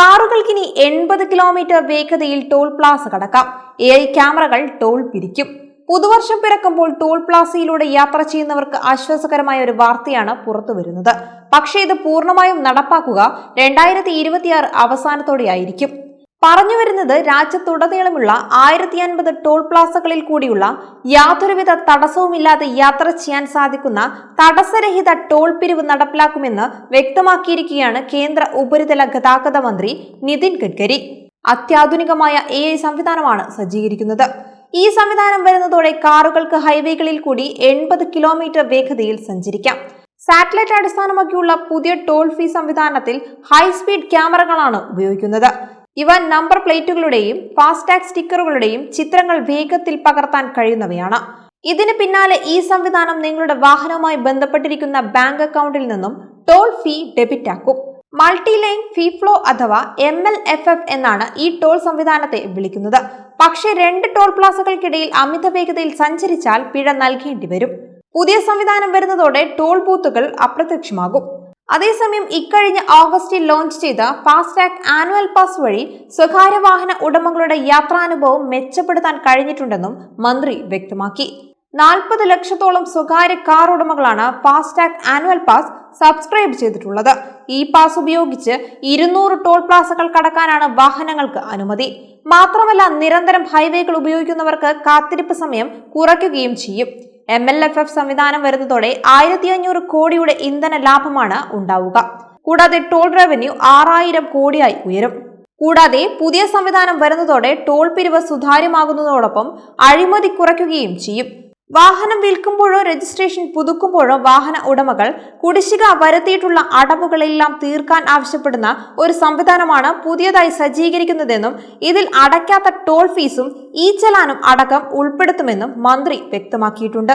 കാറുകൾക്കിനി 80 kilometre വേഗതയിൽ toll Plaza കടക്കാം. AI ക്യാമറകൾ ടോൾ പിരിക്കും. പുതുവർഷം പിറക്കുമ്പോൾ ടോൾ പ്ലാസയിലൂടെ യാത്ര ചെയ്യുന്നവർക്ക് ആശ്വാസകരമായ ഒരു വാർത്തയാണ് പുറത്തുവരുന്നത്. പക്ഷേ ഇത് പൂർണ്ണമായും നടപ്പാക്കുക 2026 അവസാനത്തോടെയായിരിക്കും. പറഞ്ഞുവരുന്നത് രാജ്യത്തുടനീളമുള്ള 1050 ടോൾ പ്ലാസകളിൽ കൂടിയുള്ള യാതൊരുവിധ തടസ്സവുമില്ലാതെ യാത്ര ചെയ്യാൻ സാധിക്കുന്ന തടസ്സരഹിത ടോൾ പിരിവ് നടപ്പിലാക്കുമെന്ന് വ്യക്തമാക്കിയിരിക്കുകയാണ് കേന്ദ്ര ഉപരിതല ഗതാഗത മന്ത്രി നിതിൻ ഗഡ്കരി. അത്യാധുനികമായ AI സംവിധാനമാണ് സജ്ജീകരിക്കുന്നത്. ഈ സംവിധാനം വരുന്നതോടെ കാറുകൾക്ക് ഹൈവേകളിൽ കൂടി 80 കിലോമീറ്റർ വേഗതയിൽ സഞ്ചരിക്കാം. സാറ്റലൈറ്റ് അടിസ്ഥാനമാക്കിയുള്ള പുതിയ ടോൾ ഫീ സംവിധാനത്തിൽ ഹൈസ്പീഡ് ക്യാമറകളാണ് ഉപയോഗിക്കുന്നത്. ഇവ നമ്പർ പ്ലേറ്റുകളുടെയും ഫാസ്ടാഗ് സ്റ്റിക്കറുകളുടെയും ചിത്രങ്ങൾ വേഗത്തിൽ പകർത്താൻ കഴിയുന്നവയാണ്. ഇതിന് പിന്നാലെ ഈ സംവിധാനം നിങ്ങളുടെ വാഹനവുമായി ബന്ധപ്പെട്ടിരിക്കുന്ന ബാങ്ക് അക്കൗണ്ടിൽ നിന്നും ടോൾ ഫീ ഡെബിറ്റ് ആക്കും. മൾട്ടി ലൈൻ ഫീ ഫ്ലോ അഥവാ MLFF എന്നാണ് ഈ ടോൾ സംവിധാനത്തെ വിളിക്കുന്നത്. പക്ഷേ 2 ടോൾ പ്ലാസകൾക്കിടയിൽ അമിത വേഗതയിൽ സഞ്ചരിച്ചാൽ പിഴ നൽകേണ്ടി വരും. പുതിയ സംവിധാനം വരുന്നതോടെ ടോൾ ബൂത്തുകൾ അപ്രത്യക്ഷമാകും. അതേസമയം ഇക്കഴിഞ്ഞ ഓഗസ്റ്റിൽ ലോഞ്ച് ചെയ്ത ഫാസ്ടാഗ് ആനുവൽ പാസ് വഴി സ്വകാര്യ വാഹന ഉടമകളുടെ യാത്രാനുഭവം മെച്ചപ്പെടുത്താൻ കഴിഞ്ഞിട്ടുണ്ടെന്നും മന്ത്രി വ്യക്തമാക്കി. 40 ലക്ഷത്തോളം സ്വകാര്യ കാർ ഉടമകളാണ് ഫാസ്ടാഗ് ആനുവൽ പാസ് സബ്സ്ക്രൈബ് ചെയ്തിട്ടുള്ളത്. ഈ പാസ് ഉപയോഗിച്ച് 200 ടോൾ പ്ലാസകൾ കടക്കാനാണ് വാഹനങ്ങൾക്ക് അനുമതി. മാത്രമല്ല, നിരന്തരം ഹൈവേകൾ ഉപയോഗിക്കുന്നവർക്ക് കാത്തിരിപ്പ് സമയം കുറയ്ക്കുകയും ചെയ്യും. MLFF സംവിധാനം വരുന്നതോടെ 1500 കോടിയുടെ ഇന്ധന ലാഭമാണ് ഉണ്ടാവുക. കൂടാതെ ടോൾ റവന്യൂ 6000 കോടിയായി ഉയരും. കൂടാതെ പുതിയ സംവിധാനം വരുന്നതോടെ ടോൾ പിരിവ് സുതാര്യമാകുന്നതോടൊപ്പം അഴിമതി കുറയ്ക്കുകയും ചെയ്യും. വാഹനം വിൽക്കുമ്പോഴോ രജിസ്ട്രേഷൻ പുതുക്കുമ്പോഴോ വാഹന ഉടമകൾ കുടിശ്ശിക വരുത്തിയിട്ടുള്ള അടവുകളെല്ലാം തീർക്കാൻ ആവശ്യപ്പെടുന്ന ഒരു സംവിധാനമാണ് പുതിയതായി സജ്ജീകരിക്കുന്നതെന്നും ഇതിൽ അടയ്ക്കാത്ത ടോൾ ഫീസും ഈ ചലാനും അടക്കം ഉൾപ്പെടുത്തുമെന്നും മന്ത്രി വ്യക്തമാക്കിയിട്ടുണ്ട്.